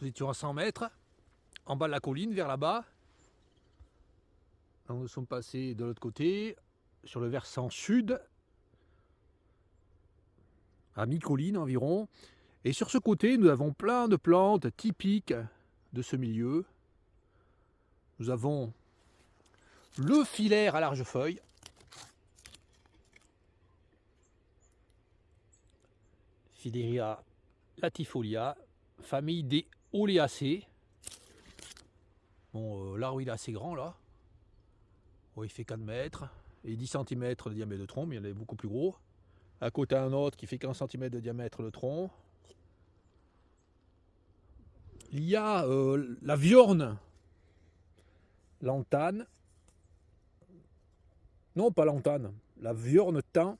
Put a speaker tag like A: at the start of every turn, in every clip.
A: Nous étions à 100 mètres, en bas de la colline, vers là-bas. Nous sommes passés de l'autre côté, sur le versant sud, à mi-colline environ. Et sur ce côté, nous avons plein de plantes typiques de ce milieu. Nous avons le filaire à large feuille, Fideria latifolia, famille des Oleacées. Bon, l'arbre il est assez grand là. Oh, il fait 4 mètres et 10 cm de diamètre de tronc, mais il est beaucoup plus gros. À côté un autre qui fait 15 cm de diamètre de tronc. Il y a la viorne lantane. Non, pas lantane, la viorne thym,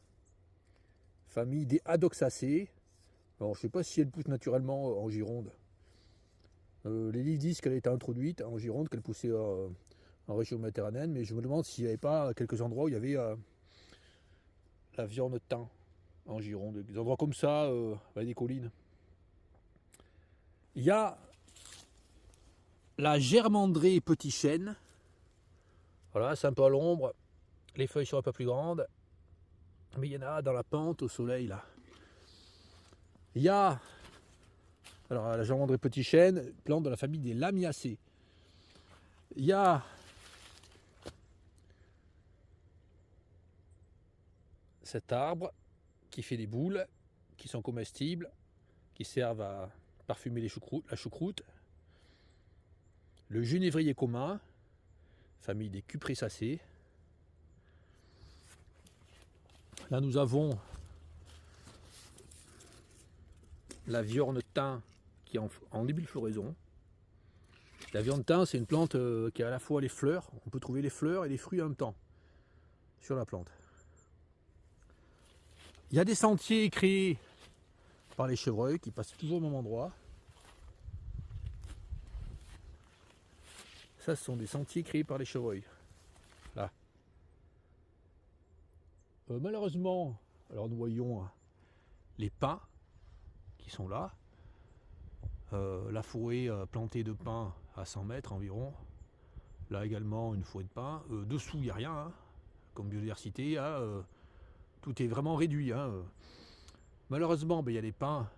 A: famille des Adoxacées. Alors, je ne sais pas si elle pousse naturellement en Gironde. Les livres disent qu'elle a été introduite en Gironde, qu'elle poussait en région méditerranéenne, mais je me demande s'il n'y avait pas quelques endroits où il y avait la viorne thym en Gironde, des endroits comme ça, avec des collines. Il y a la germandrée petit chêne. Voilà, c'est un peu à l'ombre. Les feuilles sont un peu plus grandes. Mais il y en a dans la pente au soleil là. Il y a alors la germandrée petit chêne, plante de la famille des Lamiacées. Il y a cet arbre qui fait des boules, qui sont comestibles, qui servent à parfumer la choucroute. Le genévrier commun, famille des Cupressacées. Là nous avons la viorne thym qui est en début de floraison. La viorne thym, c'est une plante qui a à la fois les fleurs, on peut trouver les fleurs et les fruits en même temps sur la plante. Il y a des sentiers créés par les chevreuils qui passent toujours au même endroit. Ça, ce sont des sentiers créés par les chevreuils. Là. Malheureusement, alors nous voyons les pins qui sont là. La forêt plantée de pins à 100 mètres environ. Là également une forêt de pins. Dessous, il n'y a rien hein, comme biodiversité. Hein, tout est vraiment réduit. Hein. Malheureusement, il y a des pins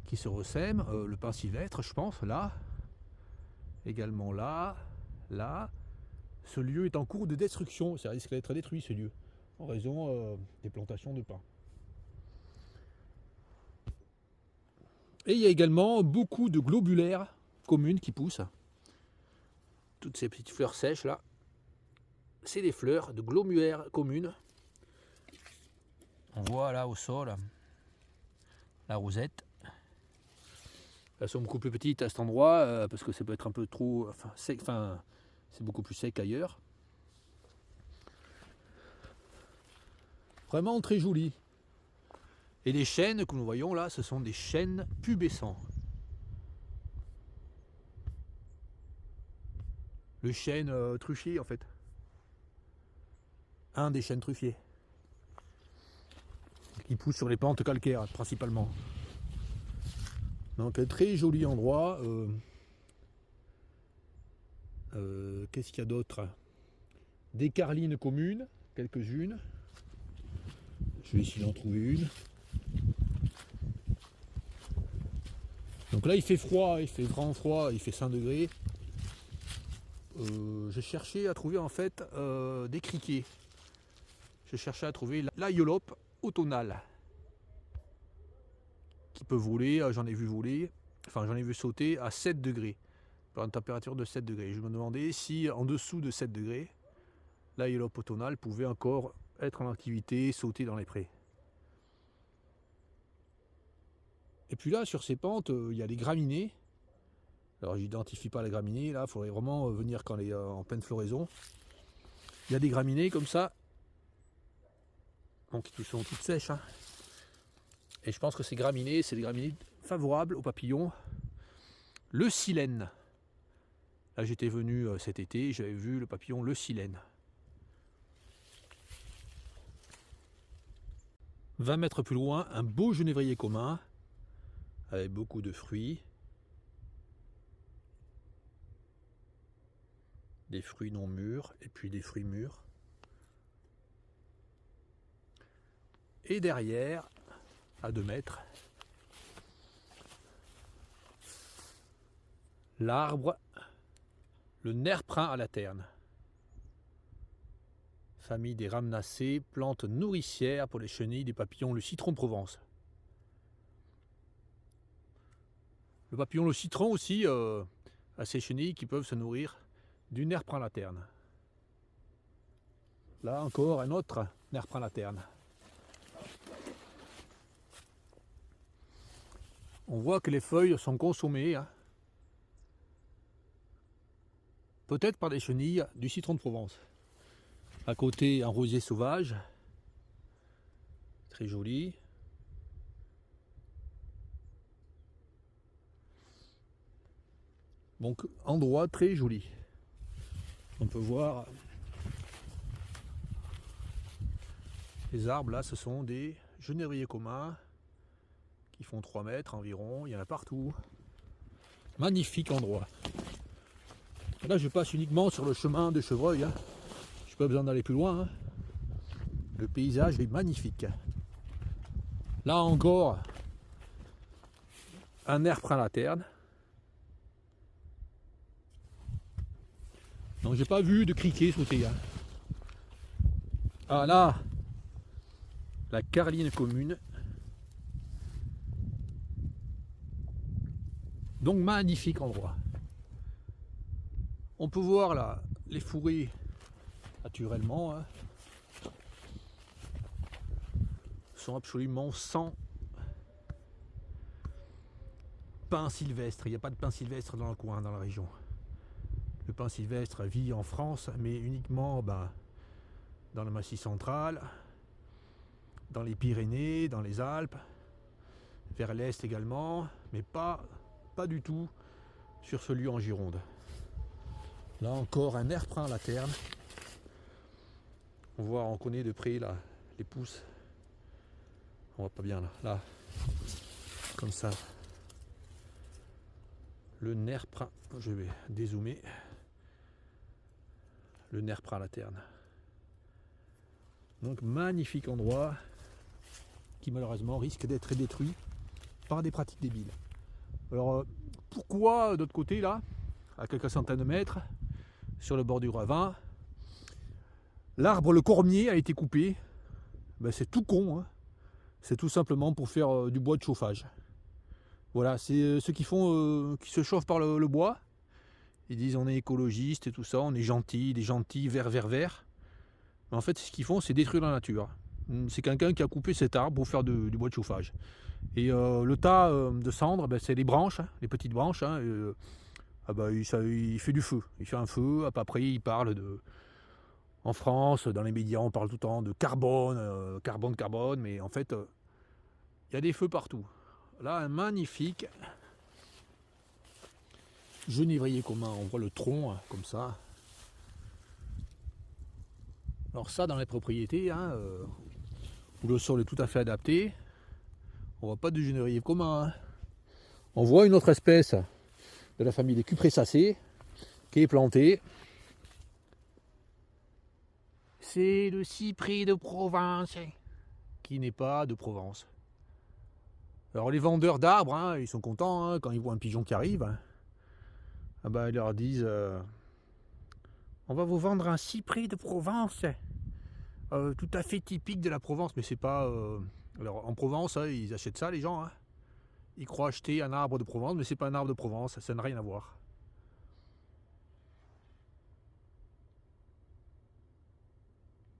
A: qui se ressèment. Le pin sylvestre, je pense, là. Également là. Là. Ce lieu est en cours de destruction. Ça risque d'être détruit, ce lieu, en raison des plantations de pins. Et il y a également beaucoup de globulaires communes qui poussent. Toutes ces petites fleurs sèches là, c'est des fleurs de globulaires communes. On voit là au sol la rosette. Elles sont beaucoup plus petites à cet endroit parce que ça peut être un peu trop sec, c'est beaucoup plus sec ailleurs. Vraiment très joli. Et les chênes que nous voyons là, ce sont des chênes pubescents. Le chêne truffier en fait. Un des chênes truffiers. Qui pousse sur les pentes calcaires principalement. Donc un très joli endroit. Qu'est-ce qu'il y a d'autre? Des carlines communes, quelques-unes. Je vais essayer d'en trouver une. Donc là il fait froid, il fait vraiment froid, il fait 5 degrés. J'ai cherché à trouver en fait des criquets. Je cherchais à trouver l'aïolope automnale qui peut voler, j'en ai vu voler, enfin j'en ai vu sauter à 7 degrés, par une température de 7 degrés. Je me demandais si en dessous de 7 degrés, l'aïolope automnale pouvait encore être en activité, sauter dans les prés. Et puis là, sur ces pentes, il y a des graminées. Alors j'identifie pas les graminées, là, il faudrait vraiment venir quand elle est en pleine floraison. Il y a des graminées comme ça, donc qui sont toutes sèches. Hein. Et je pense que ces graminées, c'est des graminées favorables aux papillons. Le silène. Là j'étais venu cet été, j'avais vu le papillon le silène. 20 mètres plus loin, un beau genévrier commun, avec beaucoup de fruits. des fruits non mûrs et puis des fruits mûrs. Et derrière, à 2 mètres, l'arbre, le nerprin à la terne. Famille des rhamnacées, plante nourricière pour les chenilles, des papillons, le citron de Provence. Le papillon, le citron aussi, à ces chenilles qui peuvent se nourrir du nerprin à la terne. Là encore un autre nerprin à la terne. On voit que les feuilles sont consommées, hein, peut-être par des chenilles du citron de Provence. À côté, un rosier sauvage, très joli. Donc, endroit très joli. On peut voir les arbres, là, ce sont des genévriers communs qui font 3 mètres environ. Il y en a partout. Magnifique endroit. Là, je passe uniquement sur le chemin de Chevreuil. Hein. Je n'ai pas besoin d'aller plus loin. Hein. Le paysage est magnifique. Là encore, un nerprin à la terne. Donc j'ai pas vu de criquet sauter. Hein. Ah là, la carline commune. Donc magnifique endroit. On peut voir là les fourrés naturellement. Hein, sont absolument sans pin sylvestre. Il n'y a pas de pin sylvestre dans le coin, dans la région. Le pin sylvestre vit en France, mais uniquement dans le Massif central, dans les Pyrénées, dans les Alpes, vers l'Est également, mais pas du tout sur ce lieu en Gironde. Là encore un nerprin à la terne. On connaît de près là, les pousses. On voit pas bien là, comme ça. Le nerprin, je vais dézoomer. Le nerprin à la terne. Donc magnifique endroit qui malheureusement risque d'être détruit par des pratiques débiles. Alors pourquoi d'autre côté là, à quelques centaines de mètres, sur le bord du ravin, l'arbre le cormier a été coupé? C'est tout con, hein. C'est tout simplement pour faire du bois de chauffage. Voilà, c'est ceux qui se chauffent par le bois. Ils disent on est écologiste et tout ça, on est gentil, des gentils, vert. Mais en fait, ce qu'ils font, c'est détruire la nature. C'est quelqu'un qui a coupé cet arbre pour faire du bois de chauffage. Et le tas de cendres, c'est les branches, hein, les petites branches. Hein, il fait du feu. Il fait un feu, après il parle de... En France, dans les médias, on parle tout le temps de carbone, carbone, mais en fait, il y a des feux partout. Là, un magnifique genévrier commun. On voit le tronc, hein, comme ça. Alors ça, dans les propriétés, hein, où le sol est tout à fait adapté, on voit pas de genévrier commun. Hein. On voit une autre espèce de la famille des Cupressacées qui est plantée. C'est le cyprès de Provence, qui n'est pas de Provence. Alors les vendeurs d'arbres, hein, ils sont contents hein, quand ils voient un pigeon qui arrive. Hein. Ils leur disent on va vous vendre un cyprès de Provence, tout à fait typique de la Provence, mais c'est pas. Alors en Provence, hein, ils achètent ça les gens. Hein. Ils croient acheter un arbre de Provence, mais c'est pas un arbre de Provence, ça n'a rien à voir.